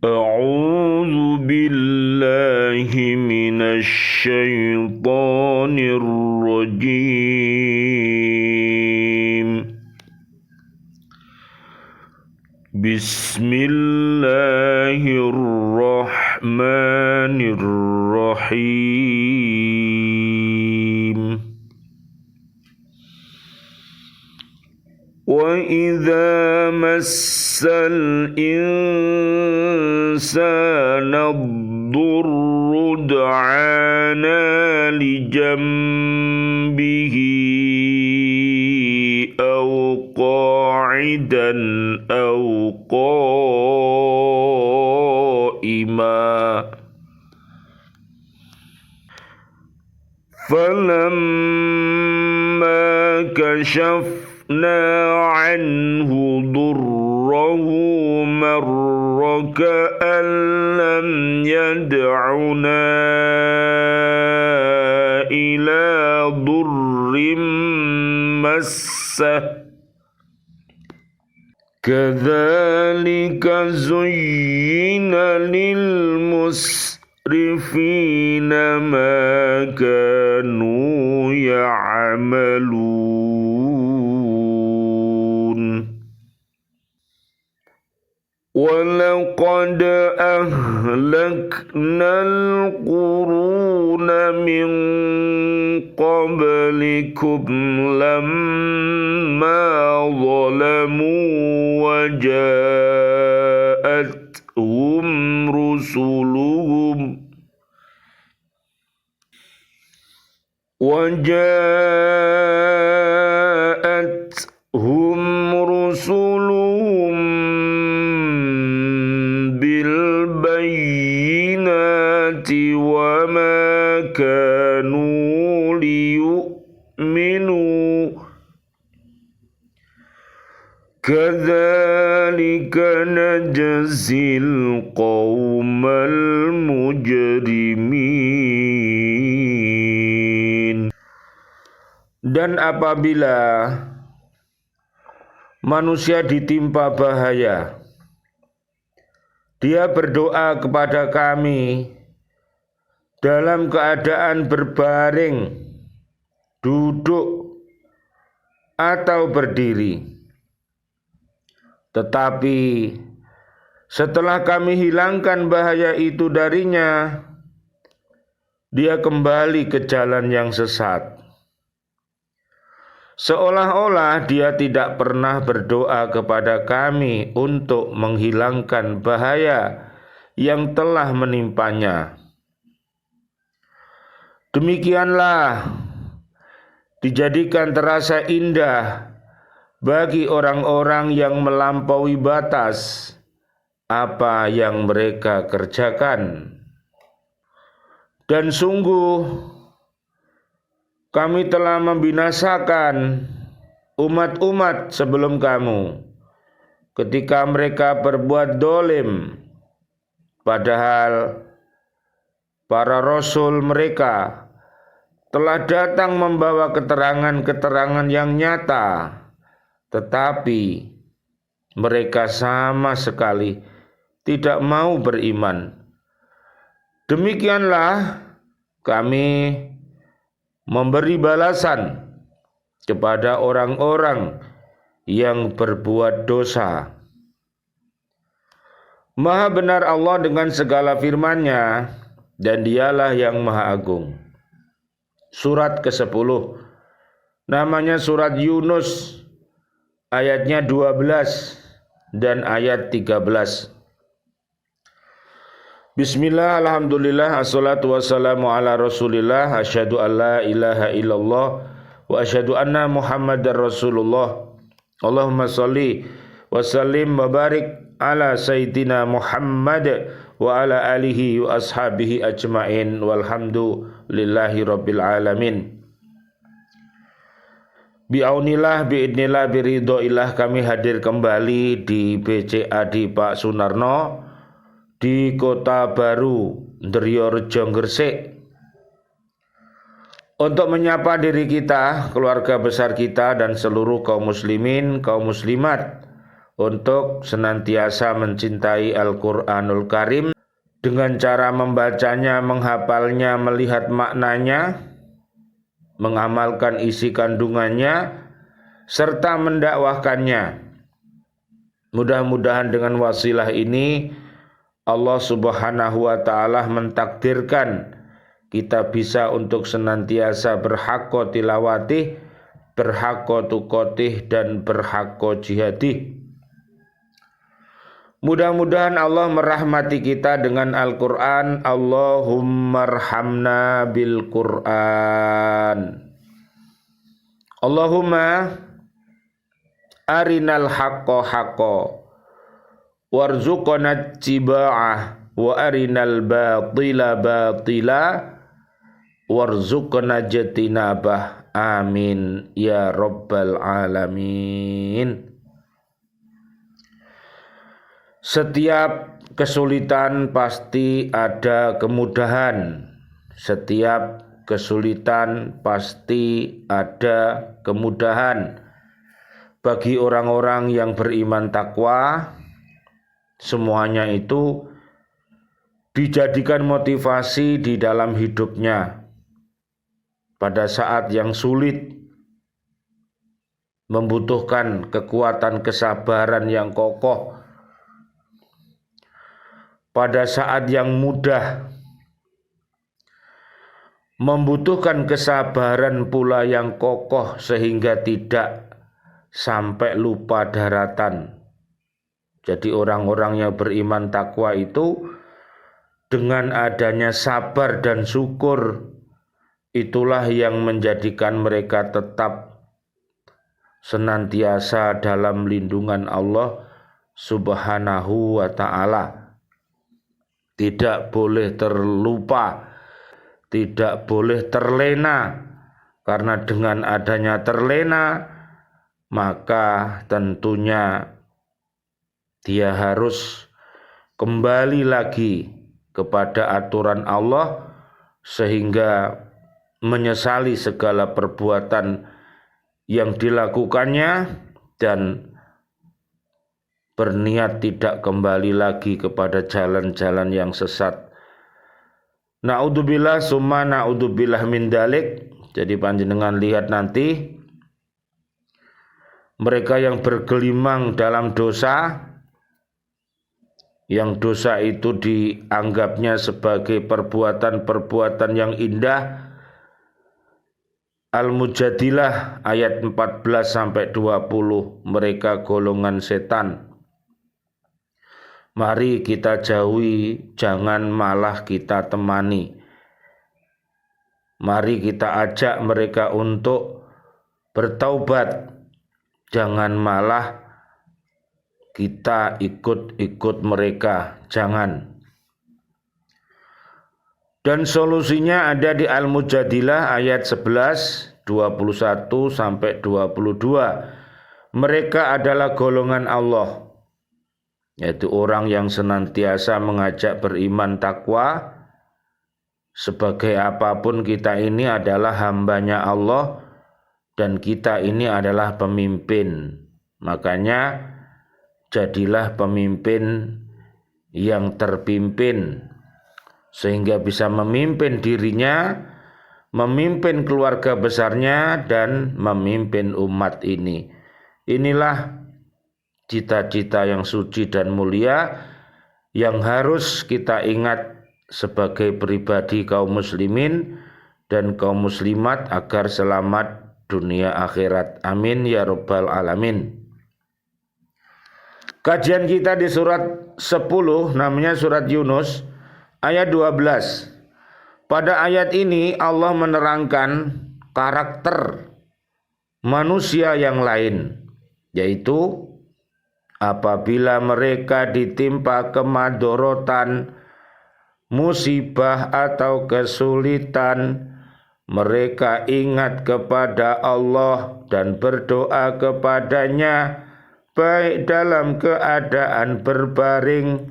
أعوذ بالله من الشيطان الرجيم. بسم الله الرحمن الرحيم. وإذا مس الإنسان الضر دعانا لجنبه أو قاعدا أو قائما فلما كشفنا عنه ضره مر كأن لم يدعنا إلى ضر مسه كذلك زين للمسرفين ما كانوا يعملون. ولقد أهلكنا القرون من قبلكم لما ظلموا وجاءتهم رسلهم بالبينات وما كانوا ليؤمنوا كذلك نجزي القوم المجرمين. Dan apabila manusia ditimpa bahaya, dia berdoa kepada kami dalam keadaan berbaring, duduk, atau berdiri. Tetapi setelah kami hilangkan bahaya itu darinya, dia kembali ke jalan yang sesat. Seolah-olah dia tidak pernah berdoa kepada kami untuk menghilangkan bahaya yang telah menimpanya. Demikianlah dijadikan terasa indah bagi orang-orang yang melampaui batas apa yang mereka kerjakan. Dan sungguh kami telah membinasakan umat-umat sebelum kamu ketika mereka berbuat dolim, padahal para rasul mereka telah datang membawa keterangan-keterangan yang nyata, tetapi mereka sama sekali tidak mau beriman. Demikianlah kami memberi balasan kepada orang-orang yang berbuat dosa. Maha benar Allah dengan segala firman-Nya, dan Dialah yang Maha Agung. Surat ke-10, namanya surat Yunus, ayatnya 12 dan ayat 13. Bismillah, alhamdulillah, assalatu wassalamu ala rasulillah, asyhadu an la ilaha illallah wa asyhadu anna muhammadar rasulullah. Allahumma salli wa sallim wa barik ala sayyidina Muhammad wa ala alihi wa ashabihi ajma'in walhamdulillahi rabbil alamin. Bi'aunillah, bi'idnillah, biridhoillah, kami hadir kembali di BCA di Pak Sunarno di Kota Baru, Ndriyorejo, Gresik, untuk menyapa diri kita, keluarga besar kita, dan seluruh kaum muslimin, kaum muslimat, untuk senantiasa mencintai Al-Qur'anul Karim dengan cara membacanya, menghafalnya, melihat maknanya, mengamalkan isi kandungannya, serta mendakwahkannya. Mudah-mudahan dengan wasilah ini Allah Subhanahu wa taala mentakdirkan kita bisa untuk senantiasa berhaqqa tilawatih, berhaqqa tuqatih, dan berhaqqa jihadih. Mudah-mudahan Allah merahmati kita dengan Al-Quran. Allahumma arhamna bil Quran. Allahumma arinal haqqa haqqa warzuqna ittiba'ah wa arinal batila batila warzuqna jatinabah. Amin ya rabbal alamin. Setiap kesulitan pasti ada kemudahan. Setiap kesulitan pasti ada kemudahan. Bagi orang-orang yang beriman takwa, semuanya itu dijadikan motivasi di dalam hidupnya. Pada saat yang sulit, membutuhkan kekuatan kesabaran yang kokoh. Pada saat yang mudah, membutuhkan kesabaran pula yang kokoh sehingga tidak sampai lupa daratan. Jadi orang-orang yang beriman takwa itu dengan adanya sabar dan syukur, itulah yang menjadikan mereka tetap senantiasa dalam lindungan Allah Subhanahu wa ta'ala. Tidak boleh terlupa, tidak boleh terlena, karena dengan adanya terlena, maka tentunya dia harus kembali lagi kepada aturan Allah, sehingga menyesali segala perbuatan yang dilakukannya dan berniat tidak kembali lagi kepada jalan-jalan yang sesat. Na'udzubillah summa na'udzubillah min dalik. Jadi panjenengan lihat nanti mereka yang bergelimang dalam dosa, yang dosa itu dianggapnya sebagai perbuatan-perbuatan yang indah. Al-Mujadilah ayat 14-20, mereka golongan setan. Mari kita jauhi, jangan malah kita temani. Mari kita ajak mereka untuk bertaubat, jangan malah kita ikut-ikut mereka, jangan. Dan solusinya ada di Al-Mujadilah ayat 11, 21-22. Mereka adalah golongan Allah, yaitu orang yang senantiasa mengajak beriman takwa. Sebagai apapun kita ini adalah hambanya Allah dan kita ini adalah pemimpin. Makanya jadilah pemimpin yang terpimpin, sehingga bisa memimpin dirinya, memimpin keluarga besarnya, dan memimpin umat ini. Inilah cita-cita yang suci dan mulia yang harus kita ingat sebagai pribadi kaum muslimin dan kaum muslimat agar selamat dunia akhirat. Amin ya rabbal alamin. Kajian kita di surat 10, namanya surat Yunus, ayat 12. Pada ayat ini Allah menerangkan karakter manusia yang lain, yaitu apabila mereka ditimpa kemadorotan, musibah atau kesulitan, mereka ingat kepada Allah dan berdoa kepadanya, baik dalam keadaan berbaring,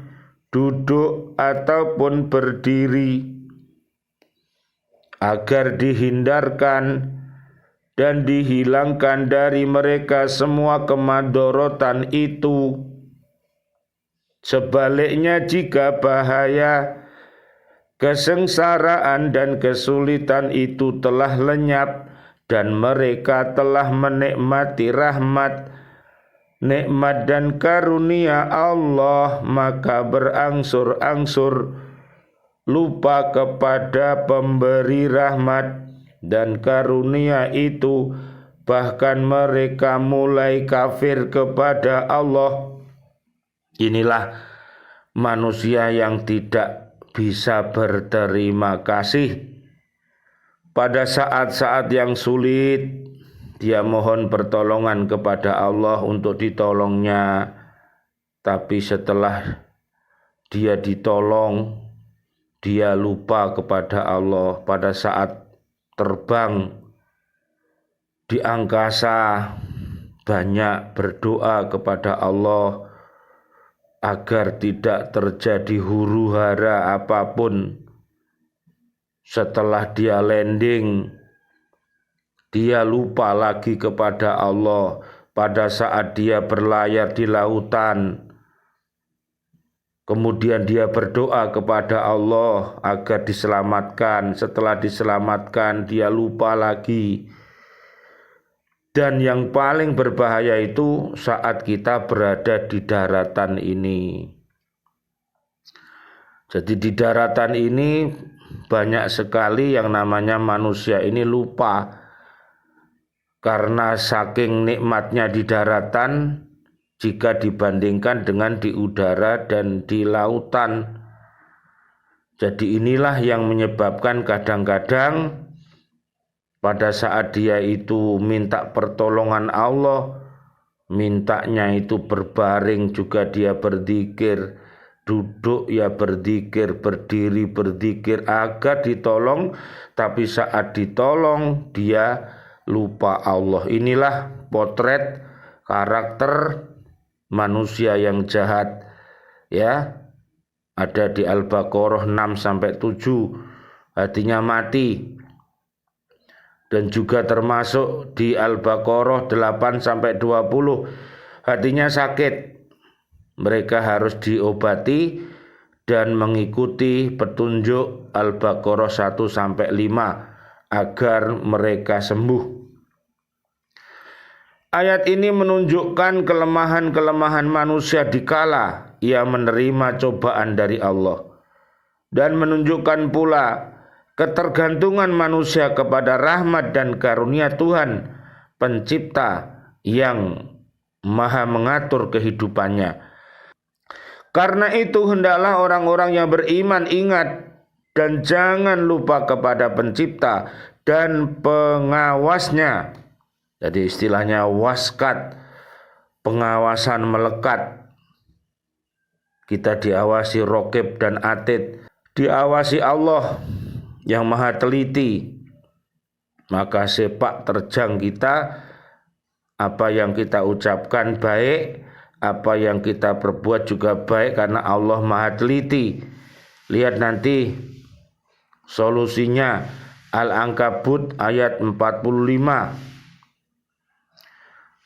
duduk ataupun berdiri, agar dihindarkan dan dihilangkan dari mereka semua kemadorotan itu. Sebaliknya, jika bahaya, kesengsaraan dan kesulitan itu telah lenyap dan mereka telah menikmati rahmat, nikmat dan karunia Allah, maka berangsur-angsur lupa kepada pemberi rahmat dan karunia itu, bahkan mereka mulai kafir kepada Allah. Inilah manusia yang tidak bisa berterima kasih. Pada saat-saat yang sulit, dia mohon pertolongan kepada Allah untuk ditolongnya. Tapi setelah dia ditolong, dia lupa kepada Allah. Pada saat terbang di angkasa, banyak berdoa kepada Allah agar tidak terjadi huru-hara apapun. Setelah dia landing, dia lupa lagi kepada Allah. Pada saat dia berlayar di lautan, kemudian dia berdoa kepada Allah agar diselamatkan. Setelah diselamatkan, dia lupa lagi. Dan yang paling berbahaya itu saat kita berada di daratan ini. Jadi di daratan ini banyak sekali yang namanya manusia ini lupa. Karena saking nikmatnya di daratan jika dibandingkan dengan di udara dan di lautan. Jadi inilah yang menyebabkan kadang-kadang pada saat dia itu minta pertolongan Allah, mintanya itu berbaring juga dia berzikir, duduk ya berzikir, berdiri berzikir agar ditolong, tapi saat ditolong dia lupa Allah. Inilah potret karakter manusia yang jahat, ya. Ada di Al-Baqarah 6-7, artinya mati. Dan juga termasuk di Al-Baqarah 8-20, hatinya sakit. Mereka harus diobati dan mengikuti petunjuk Al-Baqarah 1-5 agar mereka sembuh. Ayat ini menunjukkan kelemahan-kelemahan manusia dikala ia menerima cobaan dari Allah, dan menunjukkan pula ketergantungan manusia kepada rahmat dan karunia Tuhan Pencipta yang Maha mengatur kehidupannya. Karena itu hendaklah orang-orang yang beriman ingat dan jangan lupa kepada Pencipta dan pengawasnya. Jadi istilahnya waskat, pengawasan melekat. Kita diawasi raqib dan atid, diawasi Allah yang Maha teliti. Maka sepak terjang kita, apa yang kita ucapkan baik, apa yang kita perbuat juga baik, karena Allah Maha teliti. Lihat nanti solusinya Al-Ankabut ayat 45.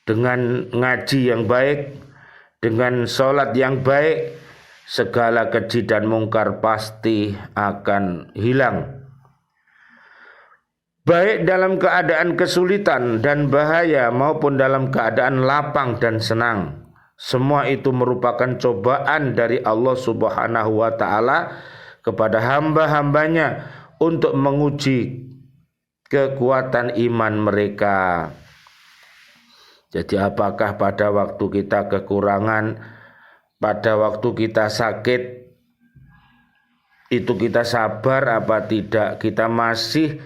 Dengan ngaji yang baik, dengan sholat yang baik, segala keji dan mungkar pasti akan hilang. Baik dalam keadaan kesulitan dan bahaya maupun dalam keadaan lapang dan senang, semua itu merupakan cobaan dari Allah Subhanahu wa Ta'ala kepada hamba-hambanya untuk menguji kekuatan iman mereka. Jadi apakah pada waktu kita kekurangan, pada waktu kita sakit, itu kita sabar apa tidak? Kita masih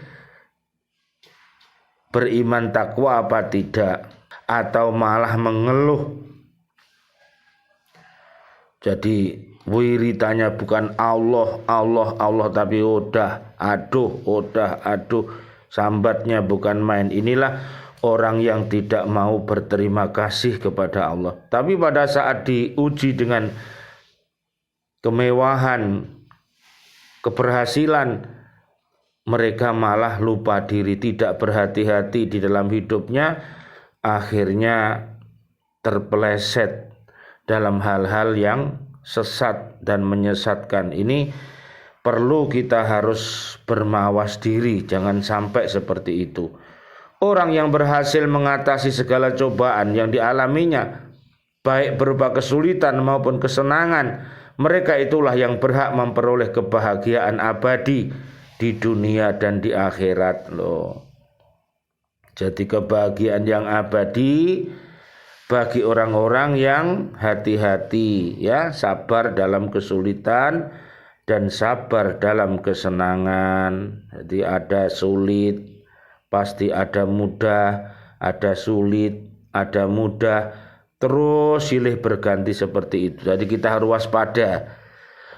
beriman takwa apa tidak? Atau malah mengeluh? Jadi wiridanya bukan Allah, Allah, Allah, tapi aduh, sambatnya bukan main. Inilah orang yang tidak mau berterima kasih kepada Allah. Tapi pada saat diuji dengan kemewahan, keberhasilan, mereka malah lupa diri, tidak berhati-hati di dalam hidupnya, akhirnya terpeleset dalam hal-hal yang sesat dan menyesatkan. Ini perlu kita harus bermawas diri, jangan sampai seperti itu. Orang yang berhasil mengatasi segala cobaan yang dialaminya, baik berupa kesulitan maupun kesenangan, mereka itulah yang berhak memperoleh kebahagiaan abadi di dunia dan di akhirat loh. Jadi kebahagiaan yang abadi bagi orang-orang yang hati-hati, ya, sabar dalam kesulitan dan sabar dalam kesenangan. Jadi ada sulit, pasti ada mudah, ada sulit, ada mudah, terus silih berganti seperti itu. Jadi kita harus waspada.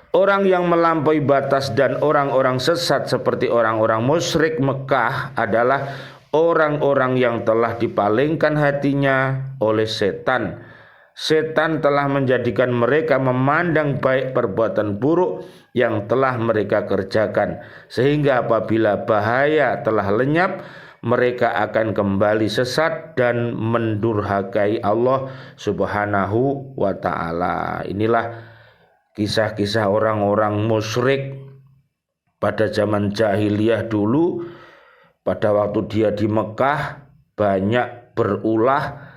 Orang yang melampaui batas dan orang-orang sesat seperti orang-orang musyrik Mekah adalah orang-orang yang telah dipalingkan hatinya oleh setan. Setan telah menjadikan mereka memandang baik perbuatan buruk yang telah mereka kerjakan, sehingga apabila bahaya telah lenyap, mereka akan kembali sesat dan mendurhakai Allah Subhanahu wa ta'ala. Inilah kisah-kisah orang-orang musyrik pada zaman jahiliyah dulu. Pada waktu dia di Mekah, banyak berulah,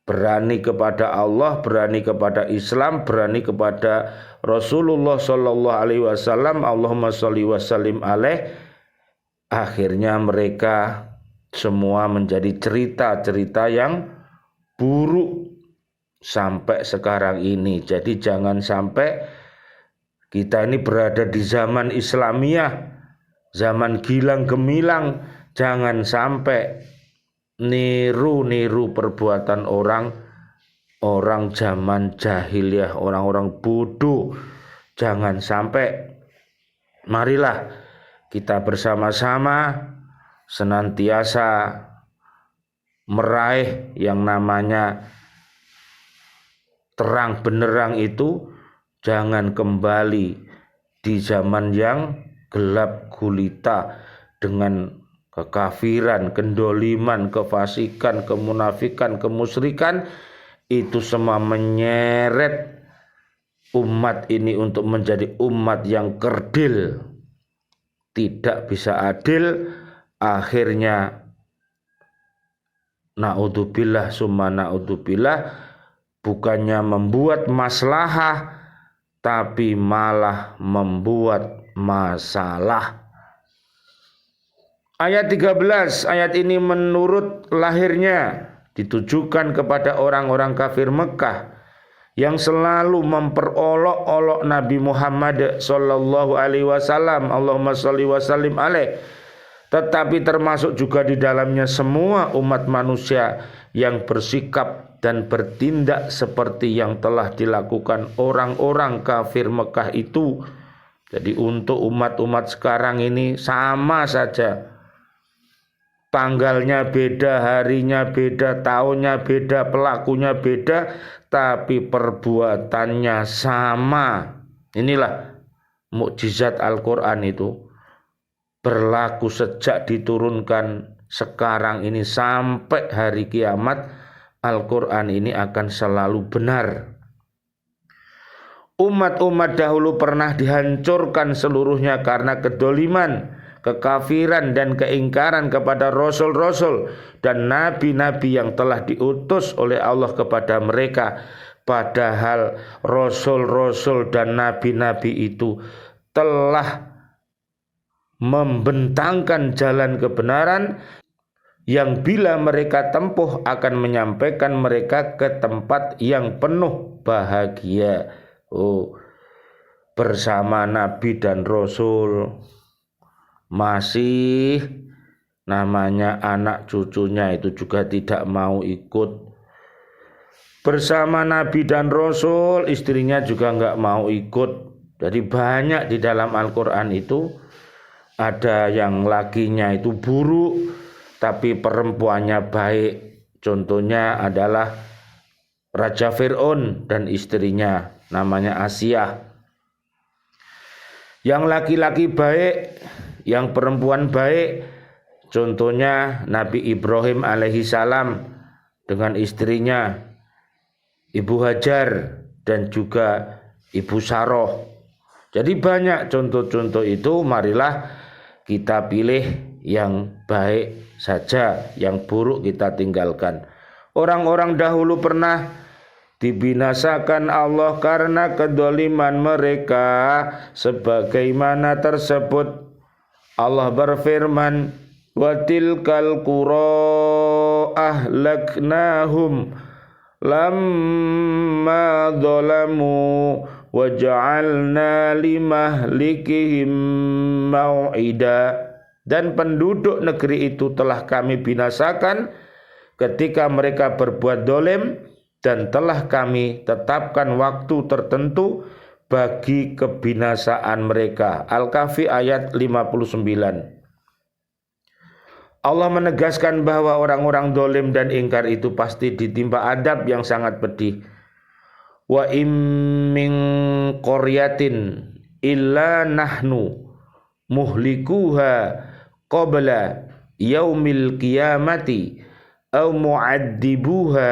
berani kepada Allah, berani kepada Islam, berani kepada Rasulullah sallallahu alaihi wasallam. Allahumma sholli wa sallim alaih. Akhirnya mereka semua menjadi cerita-cerita yang buruk sampai sekarang ini. Jadi jangan sampai kita ini berada di zaman Islamiyah, zaman gilang gemilang. Jangan sampai niru-niru perbuatan orang zaman jahiliyah, orang-orang bodoh. Jangan sampai. Marilah kita bersama-sama senantiasa meraih yang namanya terang benderang itu. Jangan kembali di zaman yang gelap gulita dengan kekafiran, kendoliman, kefasikan, kemunafikan, kemusyrikan. Itu semua menyeret umat ini untuk menjadi umat yang kerdil, tidak bisa adil. Akhirnya naudzubillah summa naudzubillah, bukannya membuat maslahah tapi malah membuat masalah. Ayat 13, ayat ini menurut lahirnya ditujukan kepada orang-orang kafir Mekah yang selalu memperolok-olok Nabi Muhammad sallallahu alaihi wasallam. Allahumma sholli wa sallim alaih. Tetapi termasuk juga di dalamnya semua umat manusia yang bersikap dan bertindak seperti yang telah dilakukan orang-orang kafir Mekah itu. Jadi untuk umat-umat sekarang ini sama saja. Tanggalnya beda, harinya beda, tahunnya beda, pelakunya beda, tapi perbuatannya sama. Inilah mukjizat Al-Quran itu. Berlaku sejak diturunkan sekarang ini sampai hari kiamat. Al-Quran ini akan selalu benar. Umat-umat dahulu pernah dihancurkan seluruhnya karena kedoliman, kekafiran dan keingkaran kepada rasul-rasul dan nabi-nabi yang telah diutus oleh Allah kepada mereka. Padahal rasul-rasul dan nabi-nabi itu telah membentangkan jalan kebenaran yang bila mereka tempuh akan menyampaikan mereka ke tempat yang penuh bahagia. Bersama nabi dan rasul, masih namanya anak cucunya itu juga tidak mau ikut. Bersama nabi dan rasul, istrinya juga enggak mau ikut. Jadi banyak di dalam Al-Quran itu ada yang lakinya itu buruk tapi perempuannya baik. Contohnya adalah Raja Fir'aun dan istrinya namanya Asiyah. Yang laki-laki baik yang perempuan baik, contohnya Nabi Ibrahim alaihi salam dengan istrinya Ibu Hajar dan juga Ibu Saroh. Jadi banyak contoh-contoh itu, marilah kita pilih yang baik saja, yang buruk kita tinggalkan. Orang-orang dahulu pernah dibinasakan Allah karena kedoliman mereka, sebagaimana tersebut Allah berfirman, wa tilkal qura ahlaknahum lamma zalamu wa ja'alna limahlikihim mau'ida. Dan penduduk negeri itu telah kami binasakan ketika mereka berbuat dolim, dan telah kami tetapkan waktu tertentu bagi kebinasaan mereka. Al-Kahfi ayat 59. Allah menegaskan bahwa orang-orang dolim dan ingkar itu pasti ditimpa adab yang sangat pedih. Wa im min qaryatin illa nahnu muhlikuha qabla yaumil qiyamati aw mu'addibuha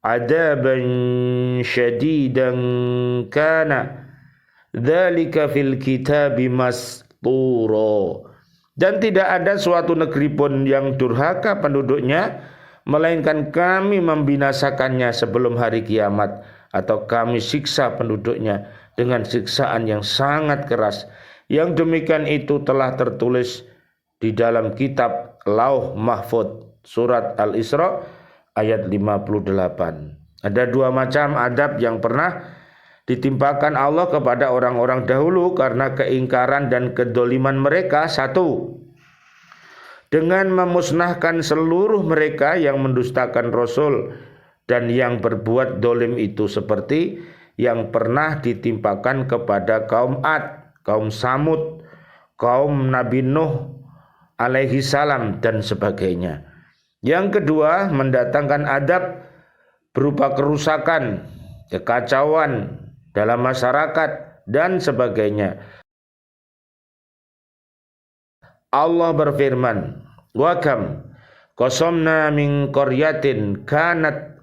adaban syadidan kana dzalika fil kitabi mastura. Dan tidak ada suatu negeri pun yang durhaka penduduknya, melainkan kami membinasakannya sebelum hari kiamat, atau kami siksa penduduknya dengan siksaan yang sangat keras. Yang demikian itu telah tertulis di dalam kitab Lauh Mahfud. Surat Al-Isra ayat 58. Ada dua macam adab yang pernah ditimpakan Allah kepada orang-orang dahulu karena keingkaran dan kedoliman mereka. Satu, dengan memusnahkan seluruh mereka yang mendustakan Rasul dan yang berbuat dolim itu, seperti yang pernah ditimpakan kepada kaum Ad, kaum Samud, kaum Nabi Nuh alaihi salam dan sebagainya. Yang kedua, mendatangkan adab berupa kerusakan, kekacauan dalam masyarakat dan sebagainya. Allah berfirman, wa kam qasamna min qaryatin kanat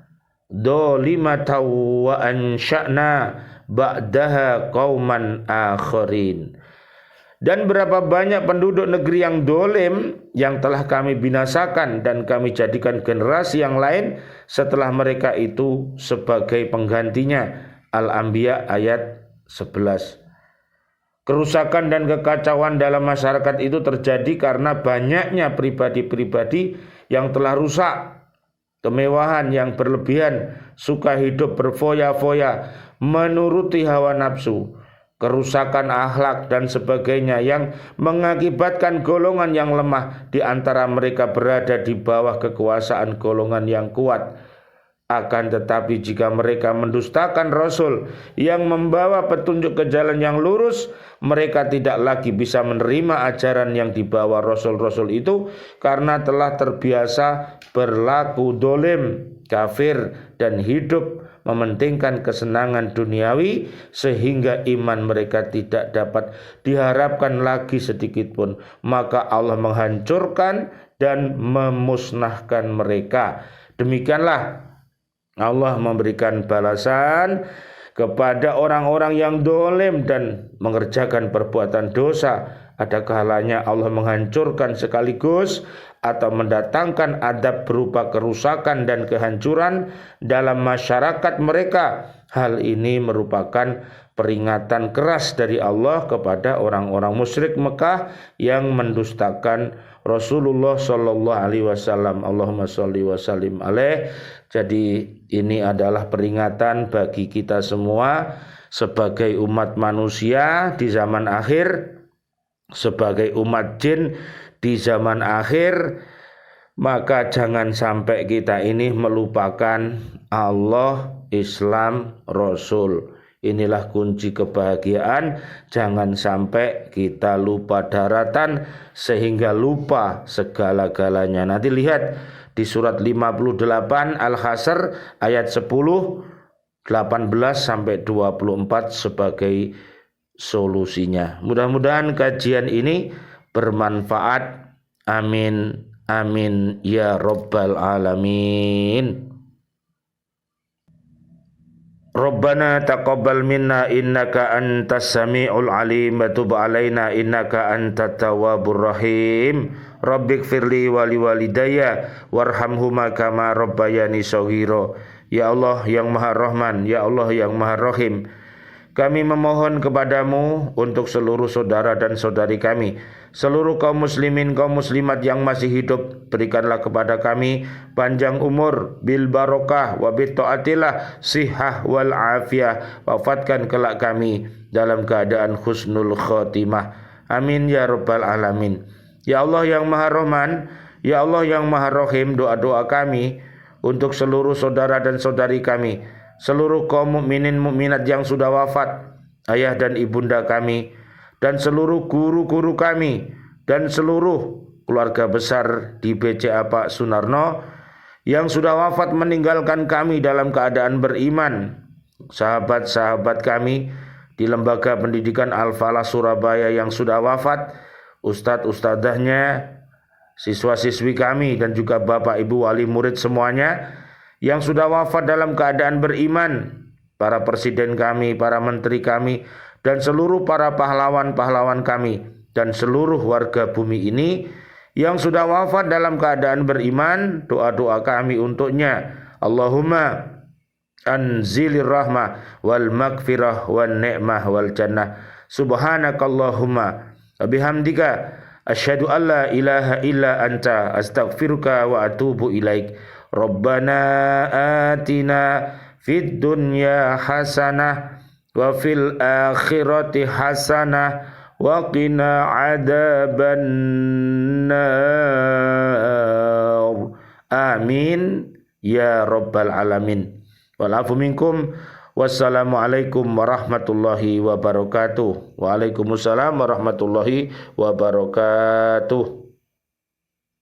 dolimatan wa ansha'na ba'daha qauman akharin. Dan berapa banyak penduduk negeri yang dolim yang telah kami binasakan, dan kami jadikan generasi yang lain setelah mereka itu sebagai penggantinya. Al-Anbiya ayat 11. Kerusakan dan kekacauan dalam masyarakat itu terjadi karena banyaknya pribadi-pribadi yang telah rusak, kemewahan yang berlebihan, suka hidup berfoya-foya, menuruti hawa nafsu, kerusakan akhlak dan sebagainya, yang mengakibatkan golongan yang lemah di antara mereka berada di bawah kekuasaan golongan yang kuat. Akan tetapi jika mereka mendustakan Rasul yang membawa petunjuk ke jalan yang lurus, mereka tidak lagi bisa menerima ajaran yang dibawa Rasul-Rasul itu karena telah terbiasa berlaku dolim, kafir, dan hidup mementingkan kesenangan duniawi, sehingga iman mereka tidak dapat diharapkan lagi sedikit pun. Maka Allah menghancurkan dan memusnahkan mereka. Demikianlah Allah memberikan balasan kepada orang-orang yang dolim dan mengerjakan perbuatan dosa. Ada kalanya Allah menghancurkan sekaligus atau mendatangkan adab berupa kerusakan dan kehancuran dalam masyarakat mereka. Hal ini merupakan peringatan keras dari Allah kepada orang-orang musyrik Mekah yang mendustakan Rasulullah sallallahu alaihi wasallam. Allahumma shalli wa sallim alaih. Jadi ini adalah peringatan bagi kita semua sebagai umat manusia di zaman akhir, sebagai umat jin di zaman akhir. Maka jangan sampai kita ini melupakan Allah, Islam, Rasul. Inilah kunci kebahagiaan. Jangan sampai kita lupa daratan sehingga lupa segala-galanya. Nanti lihat di surat 58 Al-Hasr ayat 10, 18 sampai 24 sebagai solusinya. Mudah-mudahan kajian ini bermanfaat. Amin amin ya rabbal alamin. Rabbana taqabbal minna innaka antas samiul alim wa tub alaina innaka antat tawwabur rahim. Rabbighfirli wa liwalidayya warhamhuma kama rabbayani shaghira. Ya Allah yang Maha Rahman, ya Allah yang Maha Rahim, kami memohon kepadamu untuk seluruh saudara dan saudari kami, seluruh kaum muslimin, kaum muslimat yang masih hidup. Berikanlah kepada kami panjang umur, bil barokah, wa bit taatillah, sihah wal afiyah. Wafatkan kelak kami dalam keadaan husnul khotimah. Amin ya rabbal alamin. Ya Allah yang Maha Rahman, ya Allah yang Maha Rahim, doa-doa kami untuk seluruh saudara dan saudari kami, seluruh kaum mukminin mukminat yang sudah wafat, ayah dan ibunda kami, dan seluruh guru-guru kami, dan seluruh keluarga besar di BCA Pak Sunarno yang sudah wafat meninggalkan kami dalam keadaan beriman, sahabat-sahabat kami di Lembaga Pendidikan Al-Falah Surabaya yang sudah wafat, ustadz-ustadzahnya, siswa-siswi kami, dan juga bapak ibu wali murid semuanya yang sudah wafat dalam keadaan beriman, para presiden kami, para menteri kami, dan seluruh para pahlawan-pahlawan kami, dan seluruh warga bumi ini yang sudah wafat dalam keadaan beriman. Doa-doa kami untuknya, Allahumma anzilir rahmah wal magfirah wal ni'mah wal jannah. Subhanakallahumma wa bihamdika asyhadu an la ilaha illa anta astaghfiruka wa atubu ilaik. Rabbana atina fid dunya hasanah wa fil akhirati hasanah wa qina adzabannar. Amin ya rabbal alamin. Wal afu minkum. Wassalamualaikum warahmatullahi wabarakatuh. Waalaikumsalam warahmatullahi wabarakatuh.